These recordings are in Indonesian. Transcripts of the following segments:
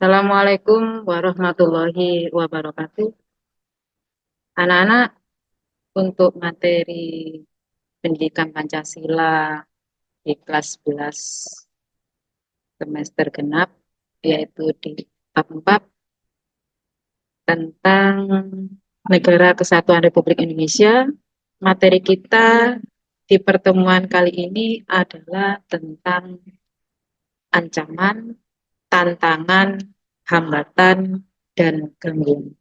Assalamualaikum warahmatullahi wabarakatuh. Anak-anak, untuk materi pendidikan Pancasila di kelas 11 semester genap, yaitu di bab 4 tentang Negara Kesatuan Republik Indonesia, materi kita di pertemuan kali ini adalah tentang ancaman, tantangan, hambatan, dan gangguan.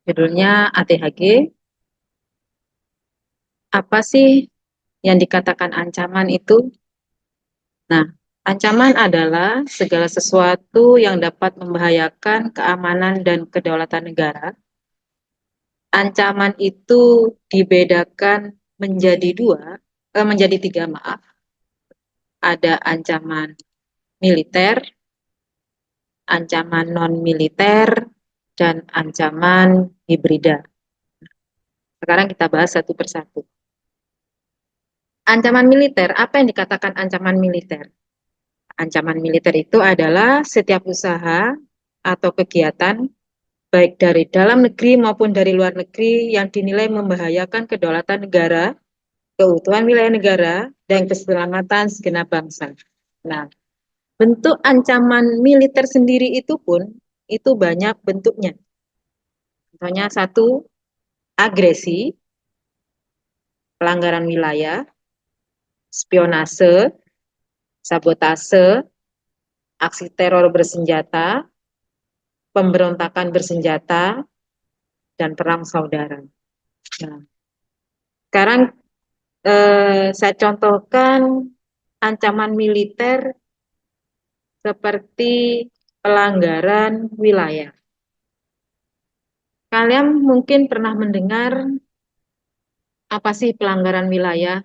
Judulnya ATHG. Apa sih yang dikatakan ancaman itu? Nah, ancaman adalah segala sesuatu yang dapat membahayakan keamanan dan kedaulatan negara. Ancaman itu dibedakan menjadi menjadi tiga, maaf. Ada ancaman militer, ancaman non-militer, dan ancaman hibrida. Sekarang kita bahas satu persatu. Ancaman militer, apa yang dikatakan ancaman militer? Ancaman militer itu adalah setiap usaha atau kegiatan baik dari dalam negeri maupun dari luar negeri yang dinilai membahayakan kedaulatan negara, keutuhan wilayah negara, dan keselamatan segenap bangsa. Nah, bentuk ancaman militer sendiri itu pun itu banyak bentuknya. Contohnya satu, agresi, pelanggaran wilayah, spionase, sabotase, aksi teror bersenjata, pemberontakan bersenjata, dan perang saudara. Nah, sekarang saya contohkan ancaman militer seperti pelanggaran wilayah. Kalian mungkin pernah mendengar apa sih pelanggaran wilayah?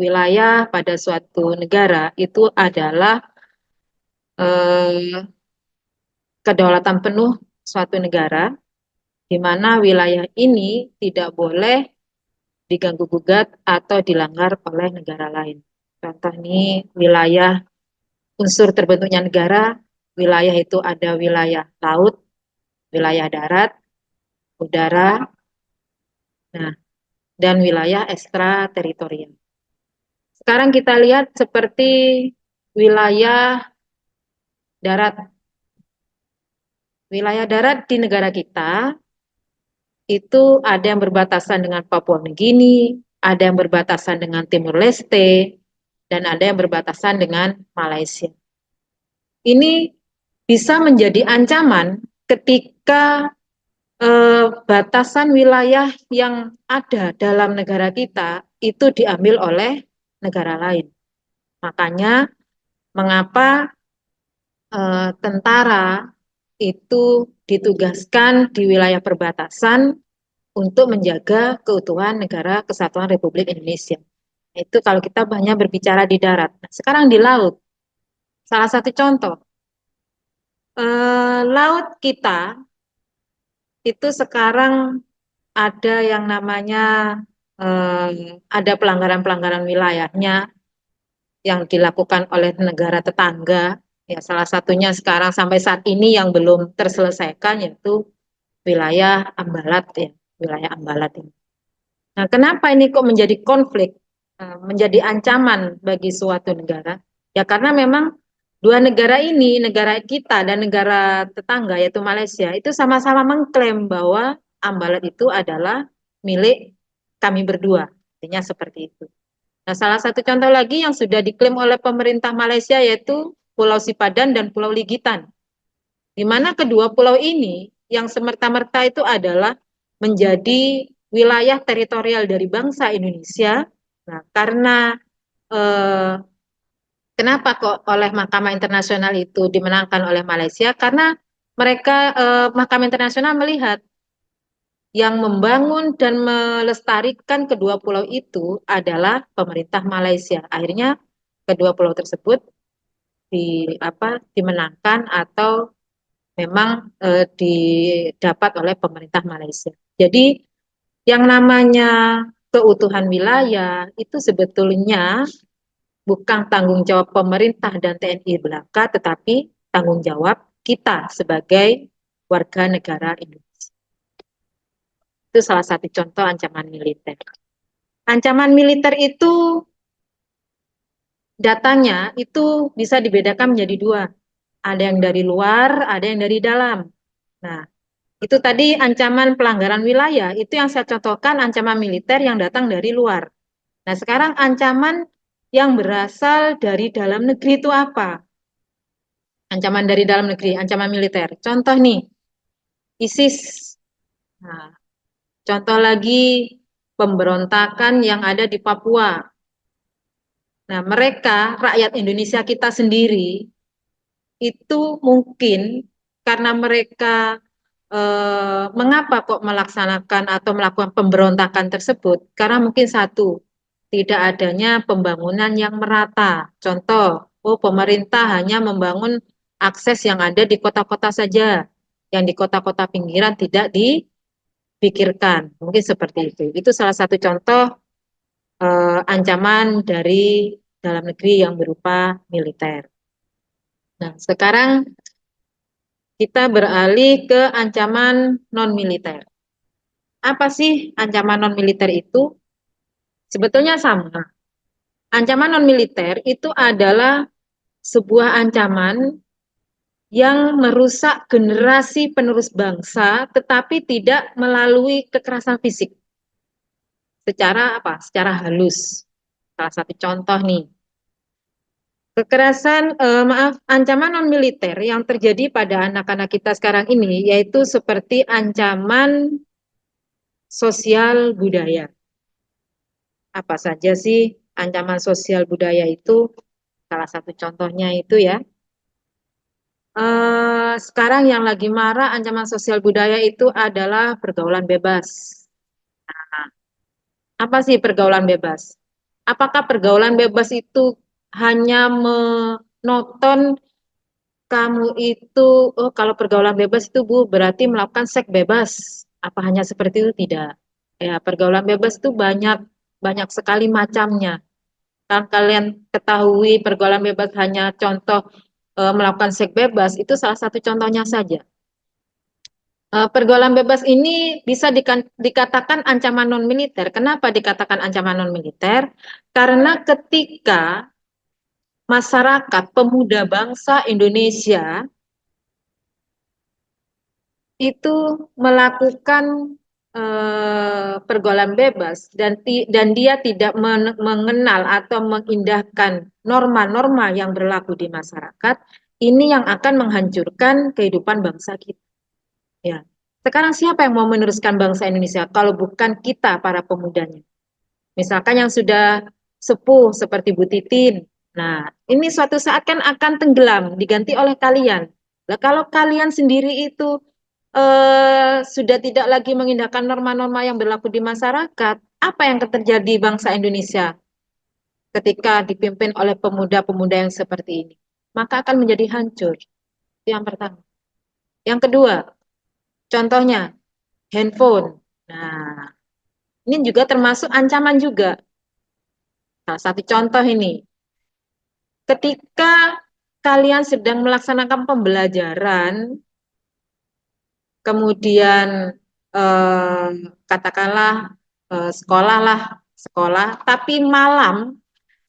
Wilayah pada suatu negara itu adalah eh, kedaulatan penuh suatu negara, di mana wilayah ini tidak boleh diganggu-gugat atau dilanggar oleh negara lain. Contoh nih, wilayah unsur terbentuknya negara, wilayah itu ada wilayah laut, wilayah darat, udara, nah, dan wilayah ekstrateritorial. Sekarang kita lihat seperti wilayah darat. Wilayah darat di negara kita itu ada yang berbatasan dengan Papua Nugini, ada yang berbatasan dengan Timur Leste, dan ada yang berbatasan dengan Malaysia. Ini bisa menjadi ancaman ketika batasan wilayah yang ada dalam negara kita itu diambil oleh negara lain. Makanya mengapa tentara itu ditugaskan di wilayah perbatasan untuk menjaga keutuhan negara Kesatuan Republik Indonesia. Itu kalau kita banyak berbicara di darat. Nah, sekarang di laut, salah satu contoh, laut kita itu sekarang ada yang namanya ada pelanggaran-pelanggaran wilayahnya yang dilakukan oleh negara tetangga. Ya, salah satunya sekarang sampai saat ini yang belum terselesaikan yaitu wilayah Ambalat ya, wilayah Ambalat ini. Nah, kenapa ini kok menjadi konflik, menjadi ancaman bagi suatu negara? Ya karena memang dua negara ini, negara kita dan negara tetangga yaitu Malaysia, itu sama-sama mengklaim bahwa Ambalat itu adalah milik kami berdua. Artinya seperti itu. Nah, salah satu contoh lagi yang sudah diklaim oleh pemerintah Malaysia yaitu Pulau Sipadan dan Pulau Ligitan. Di mana kedua pulau ini yang semerta-merta itu adalah menjadi wilayah teritorial dari bangsa Indonesia. Nah, karena eh, kenapa kok oleh Mahkamah Internasional itu dimenangkan oleh Malaysia? Karena mereka Mahkamah Internasional melihat yang membangun dan melestarikan kedua pulau itu adalah pemerintah Malaysia. Akhirnya kedua pulau tersebut dimenangkan atau memang didapat oleh pemerintah Malaysia. Jadi yang namanya keutuhan wilayah itu sebetulnya bukan tanggung jawab pemerintah dan TNI belaka, tetapi tanggung jawab kita sebagai warga negara Indonesia. Itu salah satu contoh ancaman militer. Ancaman militer itu datanya itu bisa dibedakan menjadi dua. Ada yang dari luar, ada yang dari dalam. Nah, itu tadi ancaman pelanggaran wilayah, itu yang saya contohkan ancaman militer yang datang dari luar. Nah, sekarang ancaman yang berasal dari dalam negeri itu apa? Ancaman dari dalam negeri, ancaman militer. Contoh nih, ISIS. Nah, contoh lagi pemberontakan yang ada di Papua. Nah, mereka, rakyat Indonesia kita sendiri, itu mungkin karena mereka mengapa kok melaksanakan atau melakukan pemberontakan tersebut? Karena mungkin satu, tidak adanya pembangunan yang merata. Contoh, oh pemerintah hanya membangun akses yang ada di kota-kota saja, yang di kota-kota pinggiran tidak dipikirkan. Mungkin seperti itu. Itu salah satu contoh ancaman dari dalam negeri yang berupa militer. Nah, sekarang kita beralih ke ancaman non-militer. Apa sih ancaman non-militer itu? Sebetulnya sama. Ancaman non-militer itu adalah sebuah ancaman yang merusak generasi penerus bangsa, tetapi tidak melalui kekerasan fisik. Secara apa? Secara halus. Salah satu contoh nih. Ancaman non-militer yang terjadi pada anak-anak kita sekarang ini, yaitu seperti ancaman sosial budaya. Apa saja sih ancaman sosial budaya itu? Salah satu contohnya itu ya. Sekarang yang lagi marah ancaman sosial budaya itu adalah pergaulan bebas. Apa sih pergaulan bebas? Apakah pergaulan bebas itu hanya menonton kamu itu, oh kalau pergaulan bebas itu Bu berarti melakukan seks bebas. Apa hanya seperti itu? Tidak. Ya, pergaulan bebas itu banyak banyak sekali macamnya. Kalau kalian ketahui pergaulan bebas hanya contoh melakukan seks bebas, itu salah satu contohnya saja. Pergaulan bebas ini bisa dikatakan ancaman non-militer. Kenapa dikatakan ancaman non-militer? Karena ketika masyarakat pemuda bangsa Indonesia itu melakukan pergaulan bebas dan dia tidak mengenal atau mengindahkan norma-norma yang berlaku di masyarakat, ini yang akan menghancurkan kehidupan bangsa kita. Ya. Sekarang siapa yang mau meneruskan bangsa Indonesia kalau bukan kita para pemudanya? Misalkan yang sudah sepuh seperti Bu Titin. Nah, ini suatu saat kan akan tenggelam, diganti oleh kalian. Nah, kalau kalian sendiri itu sudah tidak lagi mengindahkan norma-norma yang berlaku di masyarakat, apa yang akan terjadi bangsa Indonesia ketika dipimpin oleh pemuda-pemuda yang seperti ini? Maka akan menjadi hancur. Itu yang pertama. Yang kedua, contohnya handphone. Nah, ini juga termasuk ancaman juga. Salah satu contoh ini, ketika kalian sedang melaksanakan pembelajaran, kemudian eh, katakanlah sekolah lah, sekolah, tapi malam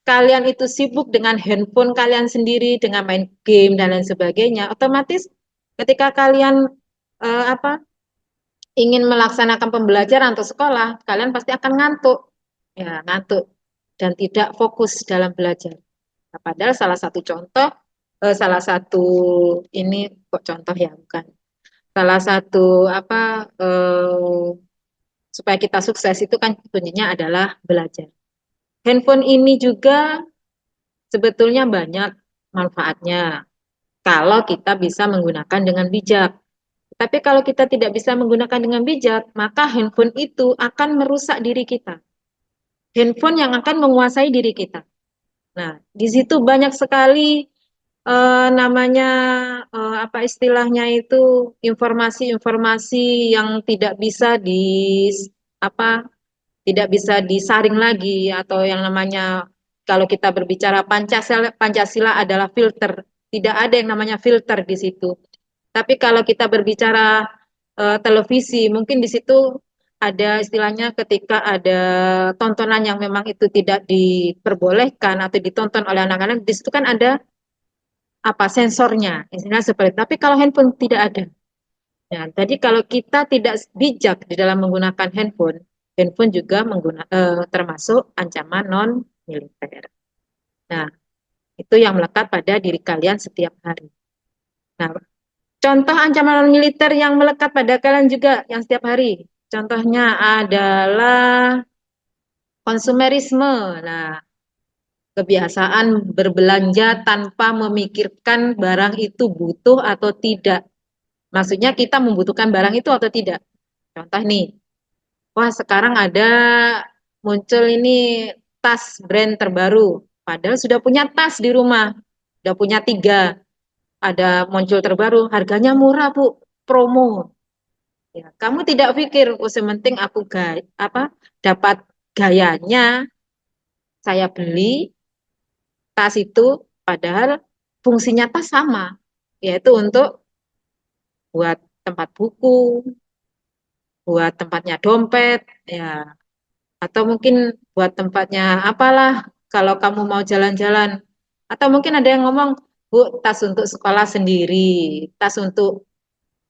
kalian itu sibuk dengan handphone kalian sendiri, dengan main game dan lain sebagainya, otomatis ketika kalian apa ingin melaksanakan pembelajaran atau sekolah, kalian pasti akan ngantuk, ya ngantuk dan tidak fokus dalam belajar. Nah, padahal salah satu contoh, salah satu ini kok contoh ya bukan, salah satu apa supaya kita sukses itu kan kuncinya adalah belajar. Handphone ini juga sebetulnya banyak manfaatnya kalau kita bisa menggunakan dengan bijak. Tapi kalau kita tidak bisa menggunakan dengan bijak, maka handphone itu akan merusak diri kita. Handphone yang akan menguasai diri kita. Nah, di situ banyak sekali namanya apa istilahnya itu informasi-informasi yang tidak bisa di apa tidak bisa disaring lagi, atau yang namanya kalau kita berbicara Pancasila adalah filter, tidak ada yang namanya filter di situ. Tapi kalau kita berbicara televisi, mungkin di situ ada istilahnya ketika ada tontonan yang memang itu tidak diperbolehkan atau ditonton oleh anak-anak, di situ kan ada apa sensornya, istilah seperti itu. Tapi kalau handphone tidak ada. Nah, jadi kalau kita tidak bijak di dalam menggunakan handphone, handphone juga termasuk ancaman non militer. Nah, itu yang melekat pada diri kalian setiap hari. Nah, contoh ancaman non militer yang melekat pada kalian juga yang setiap hari. Contohnya adalah konsumerisme. Nah, kebiasaan berbelanja tanpa memikirkan barang itu butuh atau tidak. Maksudnya kita membutuhkan barang itu atau tidak. Contoh nih, wah sekarang ada muncul ini tas brand terbaru. Padahal sudah punya tas di rumah, sudah punya tiga. Ada muncul terbaru, harganya murah Bu, promo. Ya, kamu tidak pikir, oh sementing aku dapat gayanya, saya beli tas itu, padahal fungsinya tas sama, yaitu untuk buat tempat buku, buat tempatnya dompet, ya, atau mungkin buat tempatnya apalah, kalau kamu mau jalan-jalan. Atau mungkin ada yang ngomong, Bu, tas untuk sekolah sendiri, tas untuk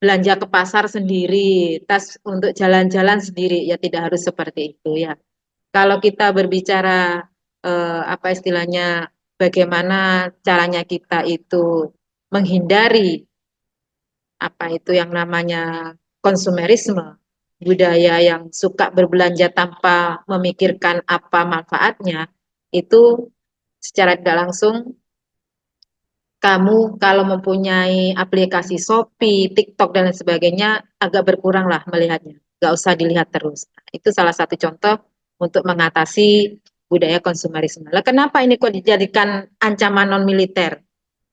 belanja ke pasar sendiri, tas untuk jalan-jalan sendiri, ya tidak harus seperti itu ya. Kalau kita berbicara apa istilahnya, bagaimana caranya kita itu menghindari apa itu yang namanya konsumerisme, budaya yang suka berbelanja tanpa memikirkan apa manfaatnya, itu secara tidak langsung kamu kalau mempunyai aplikasi Shopee, TikTok, dan lain sebagainya, agak berkurang lah melihatnya. Nggak usah dilihat terus. Itu salah satu contoh untuk mengatasi budaya konsumerisme. Lah, kenapa ini kok dijadikan ancaman non-militer?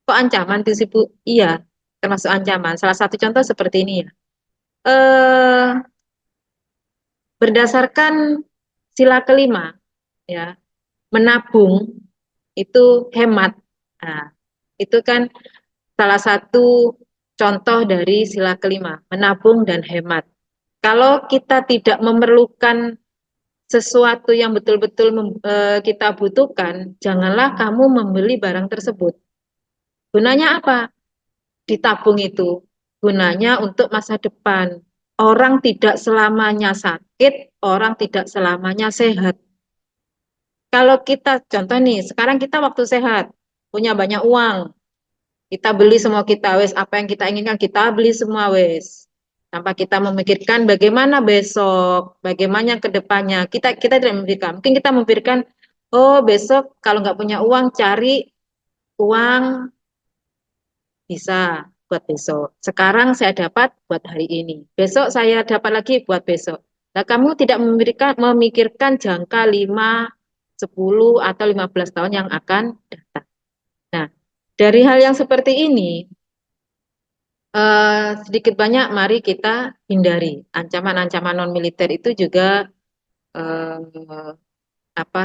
Kok ancaman tuh sih, Bu? Iya, termasuk ancaman. Salah satu contoh seperti ini ya. Eh, Berdasarkan sila kelima, ya, menabung itu hemat. Nah, itu kan salah satu contoh dari sila kelima, menabung dan hemat. Kalau kita tidak memerlukan sesuatu yang betul-betul kita butuhkan, janganlah kamu membeli barang tersebut. Gunanya apa? Ditabung itu. Gunanya untuk masa depan. Orang tidak selamanya sakit, orang tidak selamanya sehat. Kalau kita, contoh nih, sekarang kita waktu sehat, punya banyak uang, kita beli semua kita wes, apa yang kita inginkan kita beli semua wes. Tanpa kita memikirkan bagaimana besok, bagaimana ke depannya. Kita tidak memikirkan. Mungkin kita memikirkan, oh besok kalau nggak punya uang cari uang bisa buat besok. Sekarang saya dapat buat hari ini. Besok saya dapat lagi buat besok. Nah, kamu tidak memikirkan jangka 5, 10 atau 15 tahun yang akan datang. Nah, dari hal yang seperti ini, sedikit banyak mari kita hindari. Ancaman-ancaman non militer itu juga eh, apa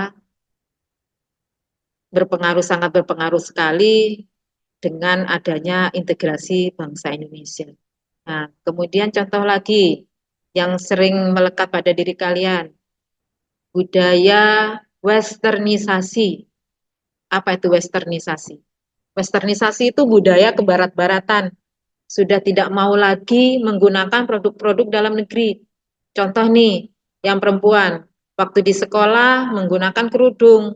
sangat berpengaruh sekali dengan adanya integrasi bangsa Indonesia. Nah, kemudian contoh lagi yang sering melekat pada diri kalian, budaya westernisasi. Apa itu westernisasi? Westernisasi itu budaya kebarat-baratan. Sudah tidak mau lagi menggunakan produk-produk dalam negeri. Contoh nih, yang perempuan, waktu di sekolah menggunakan kerudung.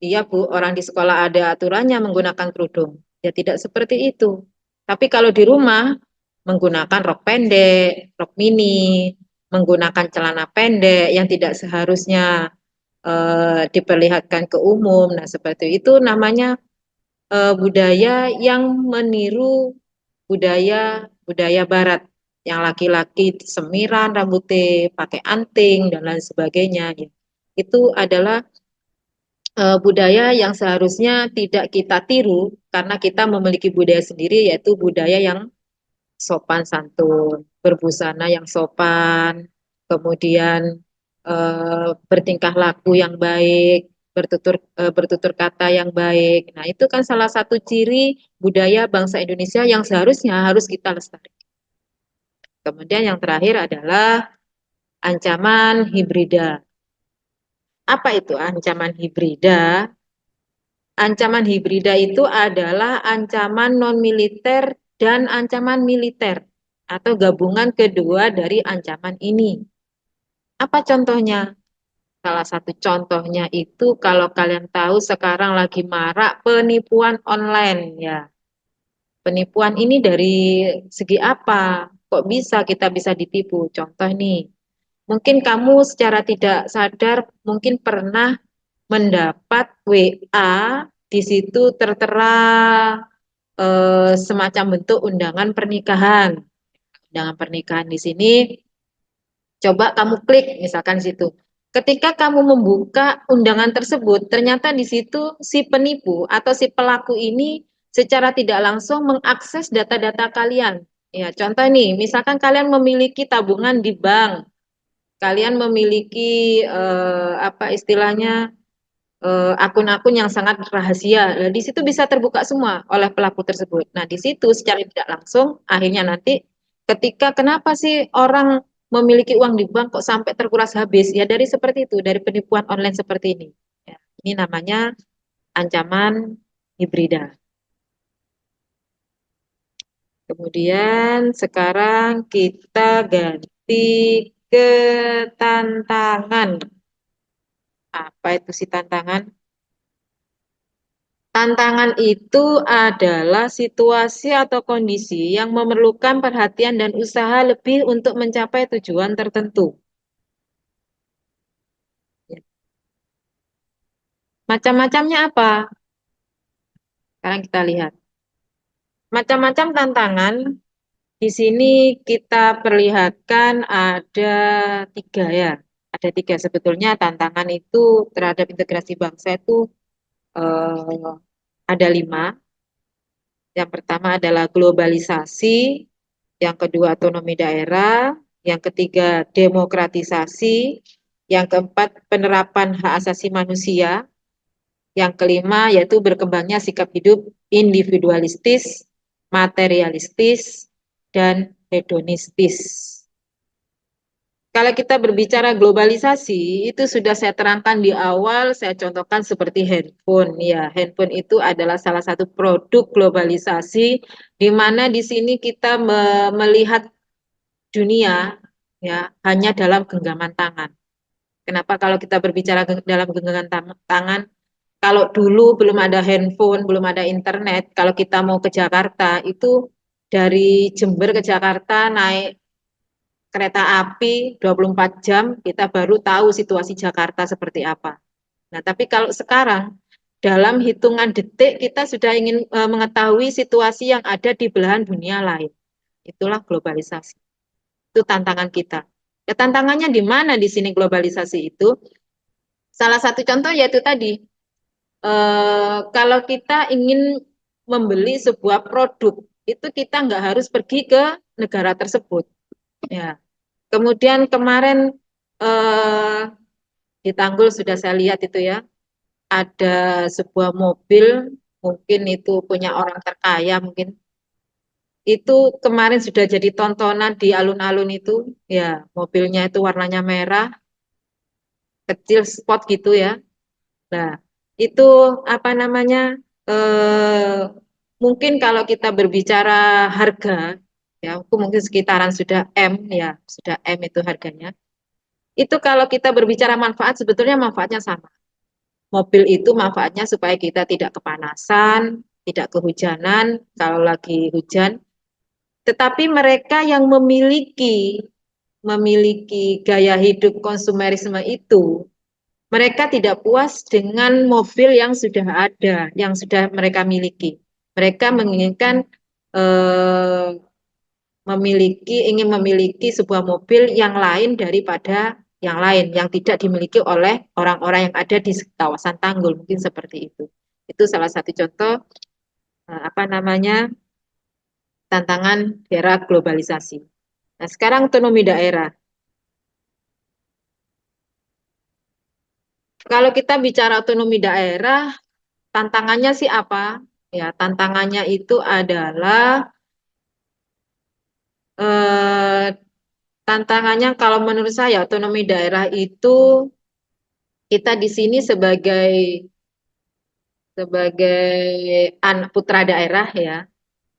Iya Bu, orang di sekolah ada aturannya menggunakan kerudung. Ya tidak seperti itu. Tapi kalau di rumah menggunakan rok pendek, rok mini, menggunakan celana pendek yang tidak seharusnya diperlihatkan ke umum. Nah, seperti itu namanya budaya yang meniru budaya budaya Barat, yang laki-laki semiran rambutnya, pakai anting dan lain sebagainya. Ya. Itu adalah budaya yang seharusnya tidak kita tiru karena kita memiliki budaya sendiri, yaitu budaya yang sopan santun, berbusana yang sopan, kemudian bertingkah laku yang baik, bertutur kata yang baik. Nah, itu kan salah satu ciri budaya bangsa Indonesia yang seharusnya harus kita lestarikan. Kemudian yang terakhir adalah ancaman hibrida. Apa itu ancaman hibrida? Ancaman hibrida itu adalah ancaman non-militer dan ancaman militer atau gabungan kedua dari ancaman ini. Apa contohnya? Salah satu contohnya itu kalau kalian tahu sekarang lagi marak penipuan online ya. Penipuan ini dari segi apa? Kok kita bisa ditipu? Contoh nih, mungkin kamu secara tidak sadar mungkin pernah mendapat WA di situ tertera semacam bentuk undangan pernikahan. Undangan pernikahan di sini coba kamu klik misalkan di situ. Ketika kamu membuka undangan tersebut, ternyata di situ si penipu atau si pelaku ini secara tidak langsung mengakses data-data kalian. Ya, contoh nih, misalkan kalian memiliki tabungan di bank, kalian memiliki apa istilahnya akun-akun yang sangat rahasia. Nah, di situ bisa terbuka semua oleh pelaku tersebut. Nah, di situ secara tidak langsung akhirnya nanti ketika kenapa sih orang memiliki uang di bank kok sampai terkuras habis? Ya dari seperti itu, dari penipuan online seperti ini. Ya, ini namanya ancaman hibrida. Kemudian sekarang kita ganti ke tantangan. Apa itu sih tantangan? Tantangan itu adalah situasi atau kondisi yang memerlukan perhatian dan usaha lebih untuk mencapai tujuan tertentu. Ya. Macam-macamnya apa? Sekarang kita lihat. Macam-macam tantangan. Di sini kita perlihatkan ada tiga ya. Ada tiga sebetulnya tantangan itu terhadap integrasi bangsa itu ada lima. Yang pertama adalah globalisasi, yang kedua otonomi daerah, yang ketiga demokratisasi, yang keempat penerapan hak asasi manusia, yang kelima yaitu berkembangnya sikap hidup individualistis, materialistis, dan hedonistis. Kalau kita berbicara globalisasi, itu sudah saya terangkan di awal, saya contohkan seperti handphone. Ya, handphone itu adalah salah satu produk globalisasi, di mana di sini kita melihat dunia ya hanya dalam genggaman tangan. Kenapa kalau kita berbicara dalam genggaman tangan? Kalau dulu belum ada handphone, belum ada internet, kalau kita mau ke Jakarta itu dari Jember ke Jakarta naik kereta api 24 jam kita baru tahu situasi Jakarta seperti apa. Nah, tapi kalau sekarang dalam hitungan detik kita sudah ingin mengetahui situasi yang ada di belahan dunia lain. Itulah globalisasi. Itu tantangan kita. Ya, tantangannya di mana di sini globalisasi itu? Salah satu contoh yaitu tadi, kalau kita ingin membeli sebuah produk, itu kita nggak harus pergi ke negara tersebut. Ya. Kemudian kemarin eh, di Tanggul sudah saya lihat itu ya, ada sebuah mobil, mungkin itu punya orang terkaya mungkin. Itu kemarin sudah jadi tontonan di alun-alun itu, ya mobilnya itu warnanya merah, kecil spot gitu ya. Nah, itu apa namanya? Eh, mungkin kalau kita berbicara harga, ya, aku mungkin sekitaran sudah M ya, sudah M itu harganya. Itu kalau kita berbicara manfaat, sebetulnya manfaatnya sama. Mobil itu manfaatnya supaya kita tidak kepanasan, tidak kehujanan kalau lagi hujan. Tetapi mereka yang memiliki gaya hidup konsumerisme itu, mereka tidak puas dengan mobil yang sudah ada, yang sudah mereka miliki. Mereka menginginkan eh, ingin memiliki sebuah mobil yang lain daripada yang lain, yang tidak dimiliki oleh orang-orang yang ada di kawasan Tanggul, mungkin seperti itu. Itu salah satu contoh apa namanya tantangan di era globalisasi. Nah, sekarang otonomi daerah. Kalau kita bicara otonomi daerah, tantangannya sih apa? Ya, tantangannya itu adalah eh, tantangannya kalau menurut saya otonomi daerah itu kita di sini sebagai sebagai anak putra daerah ya,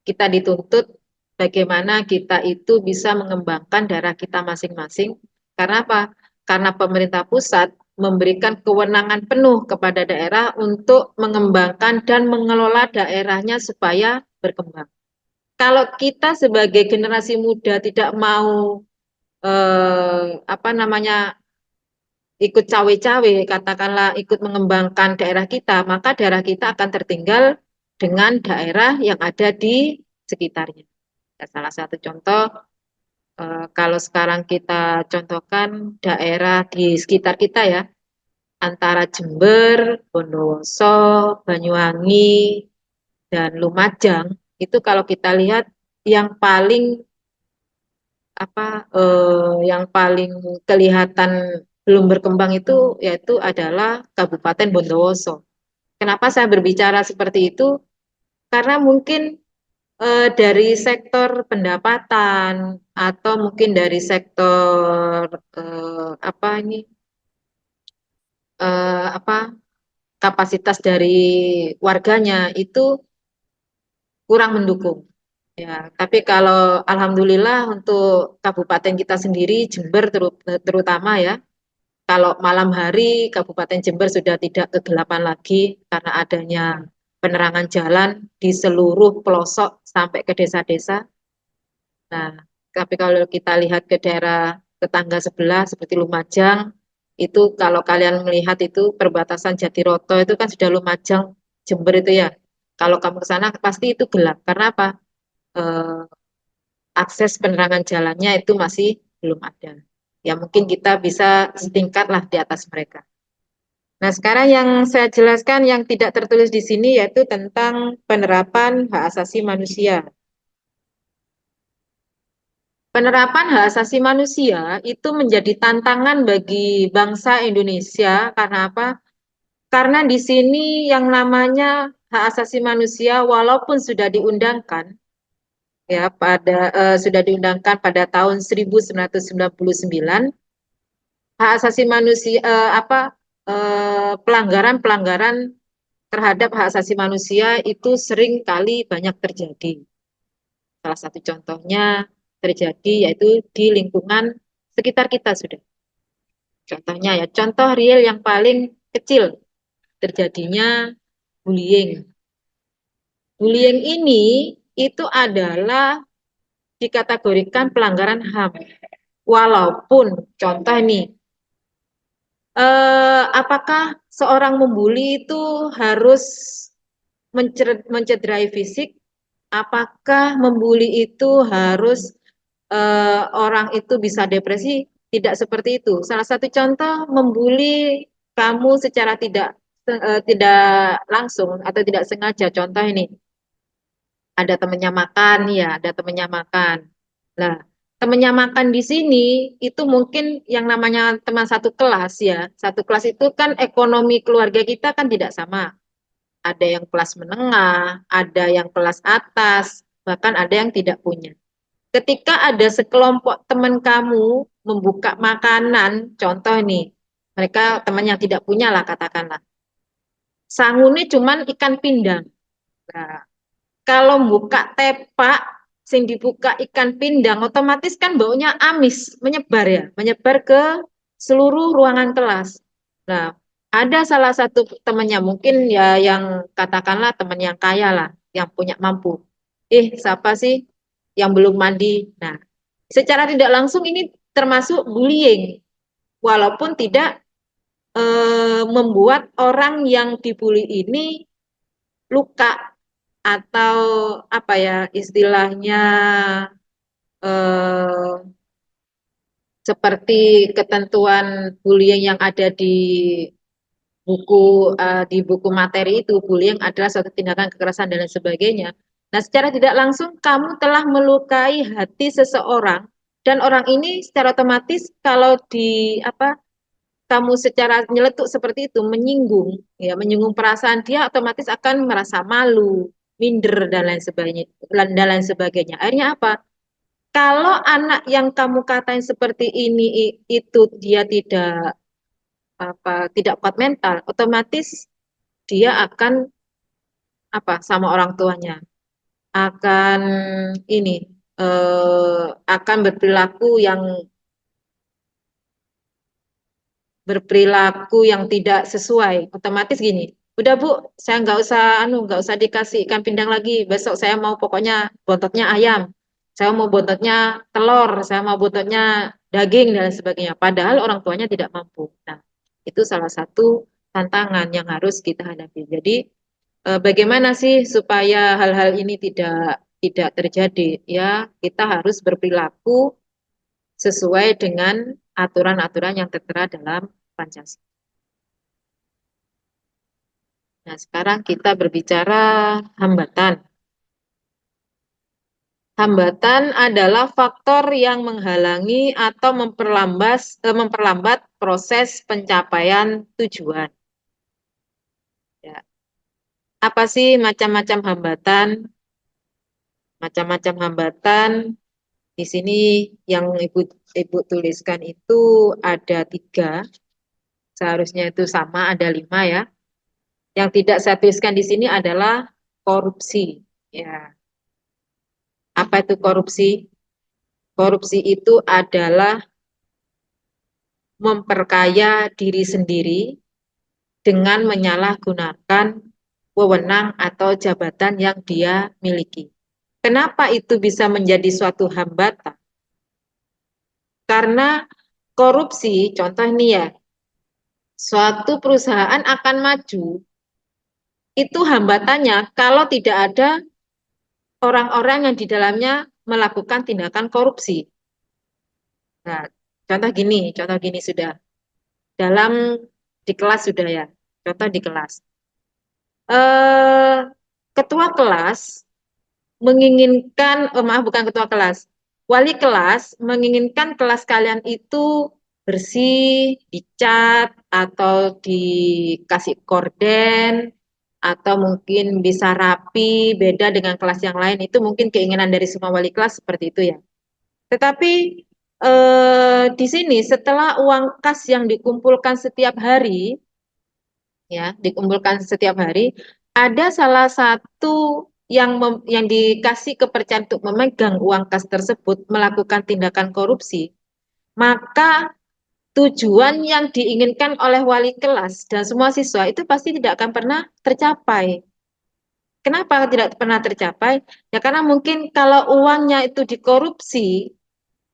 kita dituntut bagaimana kita itu bisa mengembangkan daerah kita masing-masing. Karena apa? Karena pemerintah pusat memberikan kewenangan penuh kepada daerah untuk mengembangkan dan mengelola daerahnya supaya berkembang. Kalau kita sebagai generasi muda tidak mau apa namanya ikut cawe-cawe, katakanlah ikut mengembangkan daerah kita, maka daerah kita akan tertinggal dengan daerah yang ada di sekitarnya. Ya, salah satu contoh, kalau sekarang kita contohkan daerah di sekitar kita ya, antara Jember, Bondowoso, Banyuwangi, dan Lumajang, itu kalau kita lihat yang paling apa yang paling kelihatan belum berkembang itu yaitu adalah Kabupaten Bondowoso. Kenapa saya berbicara seperti itu? Karena mungkin dari sektor pendapatan atau mungkin dari sektor apa ini apa kapasitas dari warganya itu kurang mendukung. Ya, tapi kalau alhamdulillah untuk kabupaten kita sendiri Jember terutama ya, kalau malam hari Kabupaten Jember sudah tidak kegelapan lagi karena adanya penerangan jalan di seluruh pelosok sampai ke desa-desa. Nah, tapi kalau kita lihat ke daerah tetangga sebelah seperti Lumajang, itu kalau kalian melihat itu perbatasan Jatiroto itu kan sudah Lumajang, Jember itu ya. Kalau kamu ke sana pasti itu gelap. Karena apa? Eh, Akses penerangan jalannya itu masih belum ada. Ya mungkin kita bisa setingkat lah di atas mereka. Nah, sekarang yang saya jelaskan yang tidak tertulis di sini yaitu tentang penerapan hak asasi manusia. Penerapan hak asasi manusia itu menjadi tantangan bagi bangsa Indonesia karena apa? Karena di sini yang namanya hak asasi manusia walaupun sudah diundangkan ya sudah diundangkan pada tahun 1999 hak asasi manusia pelanggaran-pelanggaran terhadap hak asasi manusia itu sering kali banyak terjadi. Salah satu contohnya terjadi yaitu di lingkungan sekitar kita sudah. Contohnya ya, contoh real yang paling kecil terjadinya bullying. Bullying ini itu adalah dikategorikan pelanggaran HAM. Walaupun contoh ini, apakah seorang membuli itu harus mencederai fisik? Apakah membuli itu harus orang itu bisa depresi? Tidak seperti itu. Salah satu contoh membuli kamu secara tidak langsung atau tidak sengaja. Contoh ini, ada temennya makan, ya, ada temennya makan. Nah, temennya makan di sini itu mungkin yang namanya teman satu kelas ya. Satu kelas itu kan ekonomi keluarga kita kan tidak sama. Ada yang kelas menengah, ada yang kelas atas, bahkan ada yang tidak punya. Ketika ada sekelompok teman kamu membuka makanan, contoh nih, mereka teman yang tidak punya lah katakanlah. Sangunnya cuman ikan pindang. Nah, kalau buka tepak, sing dibuka ikan pindang, otomatis kan baunya amis, menyebar ya, menyebar ke seluruh ruangan kelas. Nah, ada salah satu temannya, mungkin ya yang katakanlah teman yang kaya lah, yang punya mampu. Siapa sih yang belum mandi? Nah, secara tidak langsung ini termasuk bullying, walaupun tidak membuat orang yang dibully ini luka atau apa ya istilahnya eh, seperti ketentuan bullying yang ada buku di buku materi itu bullying adalah suatu tindakan kekerasan dan lain sebagainya. Nah, secara tidak langsung kamu telah melukai hati seseorang dan orang ini secara otomatis kalau di apa kamu secara nyeletuk seperti itu menyinggung, ya menyinggung perasaan dia, otomatis akan merasa malu, minder dan lain sebagainya. Akhirnya apa? Kalau anak yang kamu katain seperti ini itu dia tidak kuat mental, otomatis dia akan sama orang tuanya akan ini akan berperilaku yang tidak sesuai. Otomatis gini, udah Bu, saya nggak usah dikasih ikan pindang lagi. Besok saya mau pokoknya bontotnya ayam, saya mau bontotnya telur, saya mau bontotnya daging dan lain sebagainya. Padahal orang tuanya tidak mampu. Nah, itu salah satu tantangan yang harus kita hadapi. Jadi bagaimana sih supaya hal-hal ini tidak terjadi? Ya, kita harus berperilaku sesuai dengan aturan-aturan yang tertera dalam Pancasila. Nah, sekarang kita berbicara hambatan. Hambatan adalah faktor yang menghalangi atau memperlambat proses pencapaian tujuan. Ya. Apa sih macam-macam hambatan? Macam-macam hambatan di sini yang ibu tuliskan itu ada 3. Seharusnya itu sama, ada 5 ya. Yang tidak saya tuliskan di sini adalah korupsi. Ya, apa itu korupsi? Korupsi itu adalah memperkaya diri sendiri dengan menyalahgunakan wewenang atau jabatan yang dia miliki. Kenapa itu bisa menjadi suatu hambatan? Karena korupsi, contoh ini ya, suatu perusahaan akan maju, itu hambatannya kalau tidak ada orang-orang yang di dalamnya melakukan tindakan korupsi. Nah, contoh gini sudah. Dalam di kelas sudah ya. Contoh di kelas. Eh, ketua kelas menginginkan, maaf bukan ketua kelas, wali kelas menginginkan kelas kalian itu bersih, dicat, atau dikasih korden, atau mungkin bisa rapi, beda dengan kelas yang lain. Itu mungkin keinginan dari semua wali kelas seperti itu ya. Tetapi di sini setelah uang kas yang dikumpulkan setiap hari, ya dikumpulkan setiap hari, ada salah satu yang dikasih kepercayaan untuk memegang uang kas tersebut melakukan tindakan korupsi, maka tujuan yang diinginkan oleh wali kelas dan semua siswa itu pasti tidak akan pernah tercapai. Kenapa tidak pernah tercapai? Ya karena mungkin kalau uangnya itu dikorupsi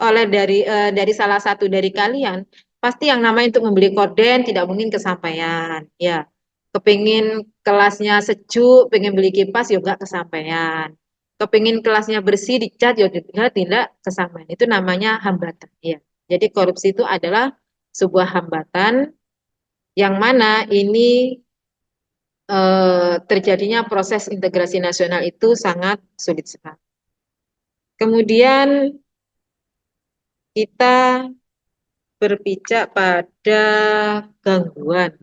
oleh dari salah satu dari kalian, pasti yang namanya untuk membeli korden tidak mungkin kesampaian. Ya, kepingin kelasnya sejuk, pengen beli kipas juga kesampaian. Kepingin kelasnya bersih, dicat juga tidak kesampaian. Itu namanya hambatan. Ya, jadi korupsi itu adalah sebuah hambatan yang mana ini terjadinya proses integrasi nasional itu sangat sulit sekali. Kemudian kita berpijak pada gangguan.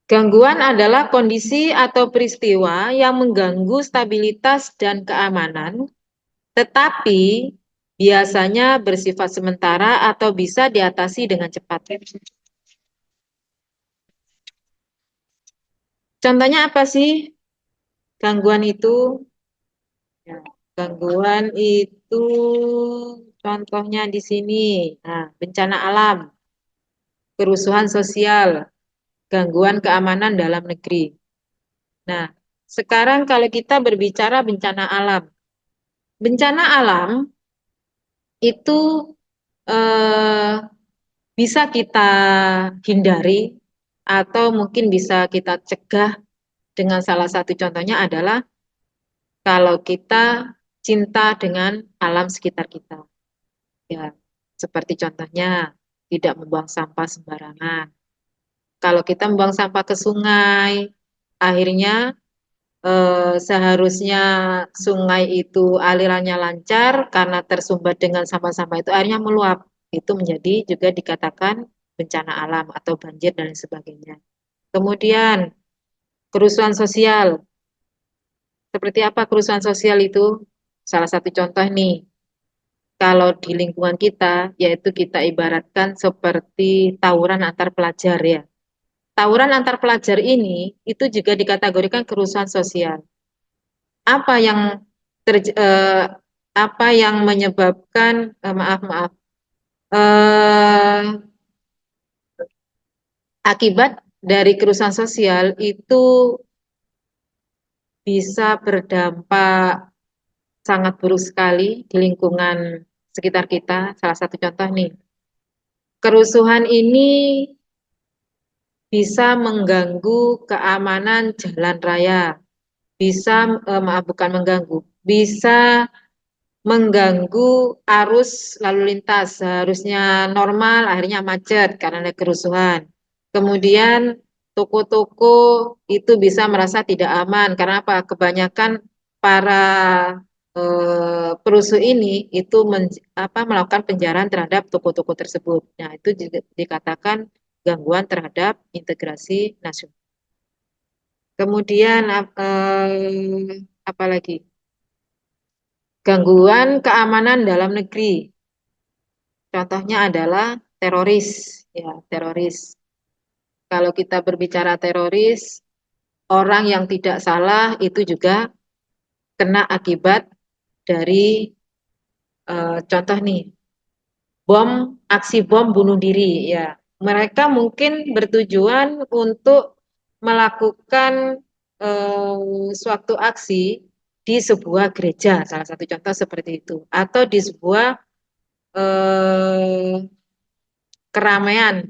Gangguan adalah kondisi atau peristiwa yang mengganggu stabilitas dan keamanan, tetapi biasanya bersifat sementara atau bisa diatasi dengan cepat. Contohnya apa sih gangguan itu? Ya, gangguan itu contohnya di sini. Nah, bencana alam, kerusuhan sosial, gangguan keamanan dalam negeri. Nah, sekarang kalau kita berbicara bencana alam itu eh, bisa kita hindari atau mungkin bisa kita cegah dengan salah satu contohnya adalah kalau kita cinta dengan alam sekitar kita. Ya, seperti contohnya tidak membuang sampah sembarangan. Kalau kita membuang sampah ke sungai, akhirnya seharusnya sungai itu alirannya lancar karena tersumbat dengan sampah-sampah itu airnya meluap. itu menjadi juga dikatakan bencana alam atau banjir dan lain sebagainya. Kemudian kerusuhan sosial. Seperti apa kerusuhan sosial itu? Salah satu contoh nih, kalau di lingkungan kita, yaitu kita ibaratkan seperti tawuran antar pelajar ya. Tawuran antar pelajar ini itu juga dikategorikan kerusuhan sosial. Apa yang terj- eh, apa yang menyebabkan maaf maaf eh, akibat dari kerusuhan sosial itu bisa berdampak sangat buruk sekali di lingkungan sekitar kita. Salah satu contoh nih, kerusuhan ini bisa mengganggu keamanan jalan raya, bisa maaf bukan mengganggu, bisa mengganggu arus lalu lintas. Seharusnya normal, akhirnya macet karena ada kerusuhan. Kemudian toko-toko itu bisa merasa tidak aman karena apa? Kebanyakan para perusuh ini itu melakukan penjarahan terhadap toko-toko tersebut. Nah, itu juga dikatakan gangguan terhadap integrasi nasional. Kemudian apa lagi? Gangguan keamanan dalam negeri. Contohnya adalah teroris, ya, teroris. Kalau kita berbicara teroris, orang yang tidak salah itu juga kena akibat dari contoh nih, bom, aksi bom bunuh diri, ya. Mereka mungkin bertujuan untuk melakukan suatu aksi di sebuah gereja, salah satu contoh seperti itu, atau di sebuah eh, keramaian.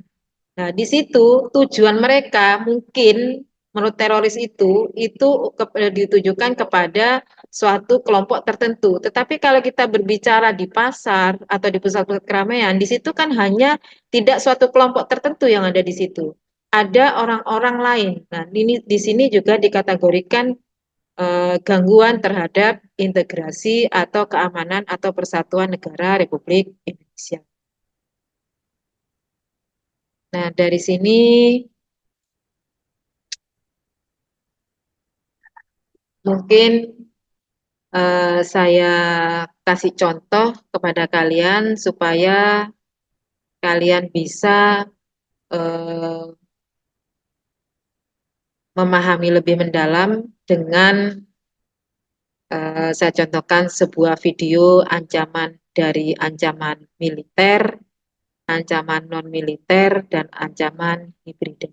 Nah, di situ tujuan mereka mungkin menurut teroris itu ditujukan kepada suatu kelompok tertentu. Tetapi kalau kita berbicara di pasar atau di pusat-pusat keramaian, di situ kan hanya tidak suatu kelompok tertentu yang ada di situ. Ada orang-orang lain. Nah, ini di sini juga dikategorikan gangguan terhadap integrasi atau keamanan atau persatuan negara Republik Indonesia. Nah, dari sini mungkin saya kasih contoh kepada kalian supaya kalian bisa eh, memahami lebih mendalam dengan saya contohkan sebuah video ancaman dari ancaman militer, ancaman non-militer, dan ancaman hibrida.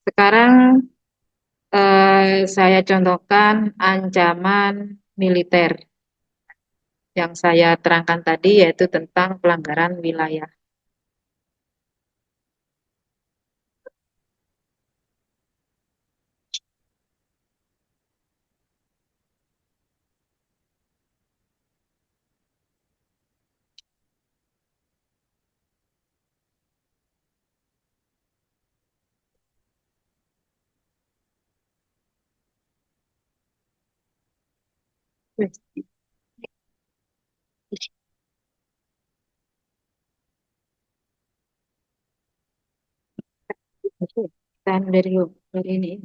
Sekarang saya contohkan ancaman militer yang saya terangkan tadi yaitu tentang pelanggaran wilayah. Tahan dari ini.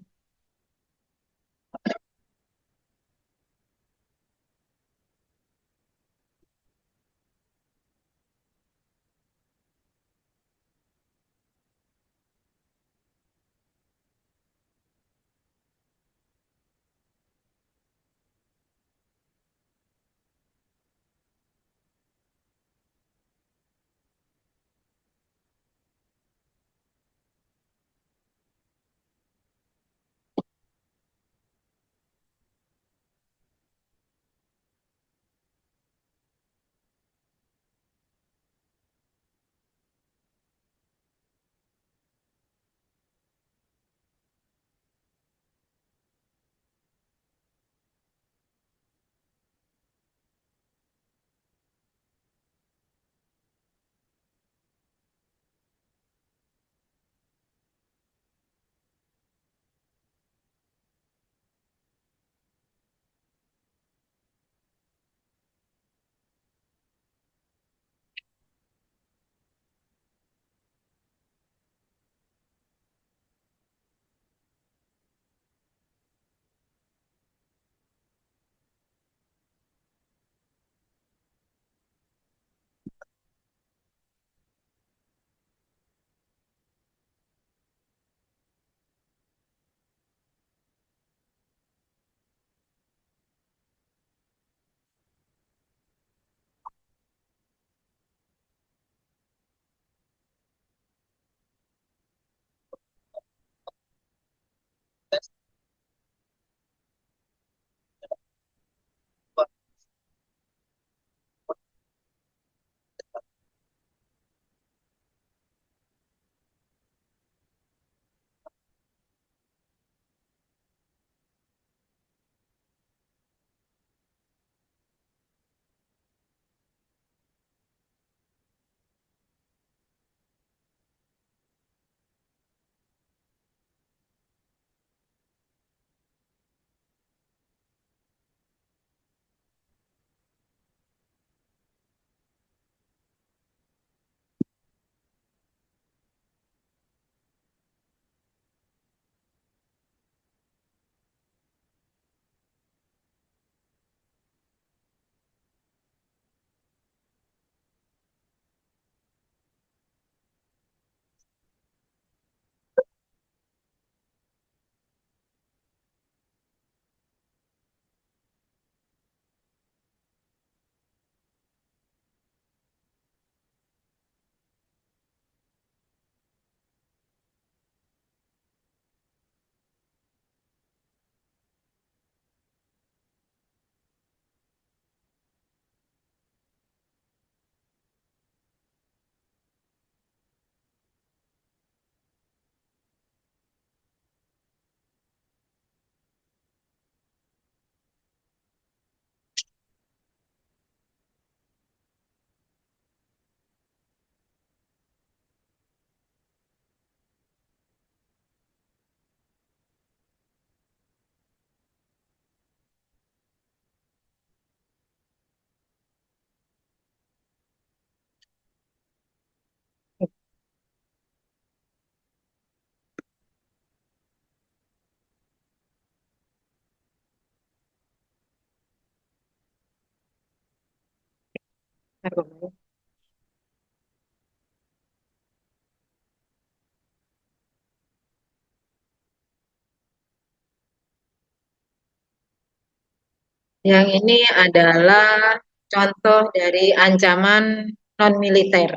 Yang ini adalah contoh dari ancaman non-militer.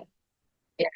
Ya.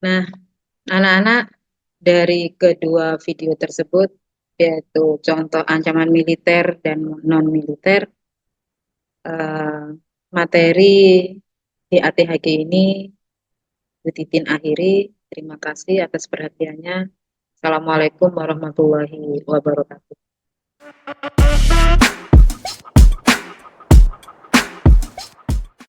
Nah, anak-anak, dari kedua video tersebut, yaitu contoh ancaman militer dan non-militer, eh, materi HATHG ini Bu Titin akhiri. Terima kasih atas perhatiannya. Assalamualaikum warahmatullahi wabarakatuh.